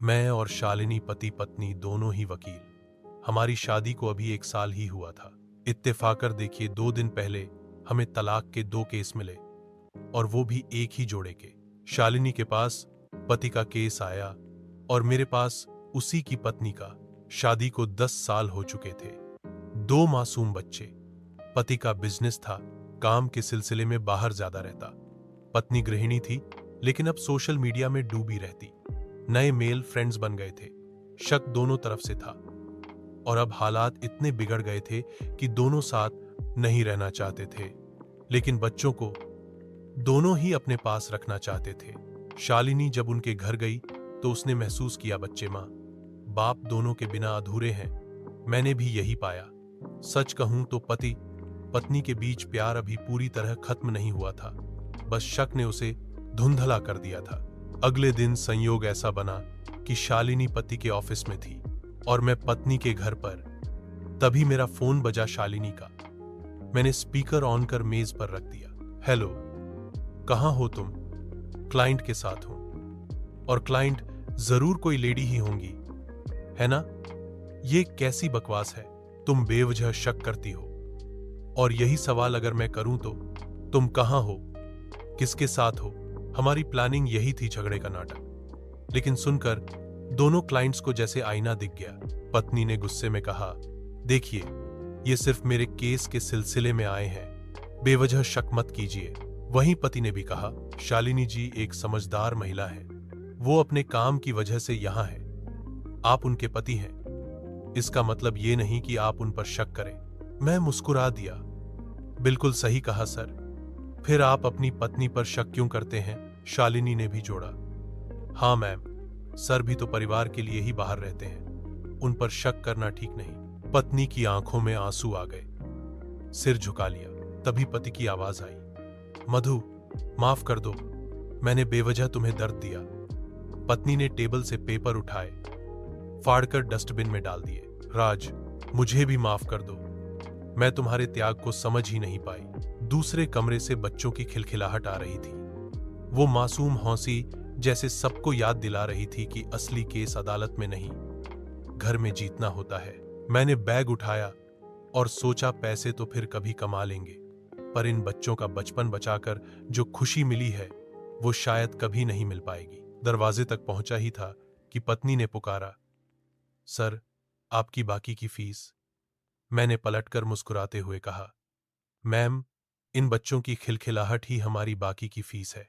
मैं और शालिनी पति पत्नी दोनों ही वकील। हमारी शादी को अभी 1 साल ही हुआ था। इत्तेफाकर देखिए 2 दिन पहले हमें तलाक के 2 केस मिले, और वो भी एक ही जोड़े के। शालिनी के पास पति का केस आया और मेरे पास उसी की पत्नी का। शादी को 10 साल हो चुके थे, 2 मासूम बच्चे। पति का बिजनेस था, काम के सिलसिले में बाहर ज्यादा रहता। पत्नी गृहिणी थी, लेकिन अब सोशल मीडिया में डूबी रहती। नए मेल फ्रेंड्स बन गए थे। शक दोनों तरफ से था, और अब हालात इतने बिगड़ गए थे कि दोनों साथ नहीं रहना चाहते थे, लेकिन बच्चों को दोनों ही अपने पास रखना चाहते थे। शालिनी जब उनके घर गई तो उसने महसूस किया बच्चे मां बाप दोनों के बिना अधूरे हैं। मैंने भी यही पाया। सच कहूं तो पति पत्नी के बीच प्यार अभी पूरी तरह खत्म नहीं हुआ था, बस शक ने उसे धुंधला कर दिया था। अगले दिन संयोग ऐसा बना कि शालिनी पति के ऑफिस में थी और मैं पत्नी के घर पर। तभी मेरा फोन बजा शालिनी का। मैंने स्पीकर ऑन कर मेज पर रख दिया। हेलो, कहां हो तुम? क्लाइंट के साथ हूं। और क्लाइंट जरूर कोई लेडी ही होंगी, है ना? ये कैसी बकवास है? तुम बेवजह शक करती हो। और यही सवाल अगर मैं करूं तो तुम कहां हो, किसके साथ हो? हमारी प्लानिंग यही थी, झगड़े का नाटक। लेकिन सुनकर दोनों क्लाइंट्स को जैसे आईना दिख गया। पत्नी ने गुस्से में कहा, देखिए, ये सिर्फ मेरे केस के सिलसिले में आए हैं, बेवजह शक मत कीजिए। वहीं पति ने भी कहा, शालिनी जी एक समझदार महिला है, वो अपने काम की वजह से यहां है। आप उनके पति हैं, इसका मतलब ये नहीं कि आप उन पर शक करें। मैं मुस्कुरा दिया। बिल्कुल सही कहा सर। फिर आप अपनी पत्नी पर शक क्यों करते हैं? शालिनी ने भी जोड़ा। हाँ मैम, सर भी तो परिवार के लिए ही बाहर रहते हैं, उन पर शक करना ठीक नहीं। पत्नी की आंखों में आंसू आ गए, सिर झुका लिया। तभी पति की आवाज आई, मधु, माफ कर दो, मैंने बेवजह तुम्हें दर्द दिया। पत्नी ने टेबल से पेपर उठाए, फाड़कर डस्टबिन में डाल दिए। राज, मुझे भी माफ कर दो, मैं तुम्हारे त्याग को समझ ही नहीं पाई। दूसरे कमरे से बच्चों की खिलखिलाहट आ रही थी। वो मासूम हौंसी जैसे सबको याद दिला रही थी कि असली केस अदालत में नहीं, घर में जीतना होता है। मैंने बैग उठाया और सोचा पैसे तो फिर कभी कमा लेंगे, पर इन बच्चों का बचपन बचाकर जो खुशी मिली है वो शायद कभी नहीं मिल पाएगी। दरवाजे तक पहुंचा ही था कि पत्नी ने पुकारा, सर, आपकी बाकी की फीस। मैंने पलटकर मुस्कुराते हुए कहा, मैम, इन बच्चों की खिलखिलाहट ही हमारी बाकी की फीस है।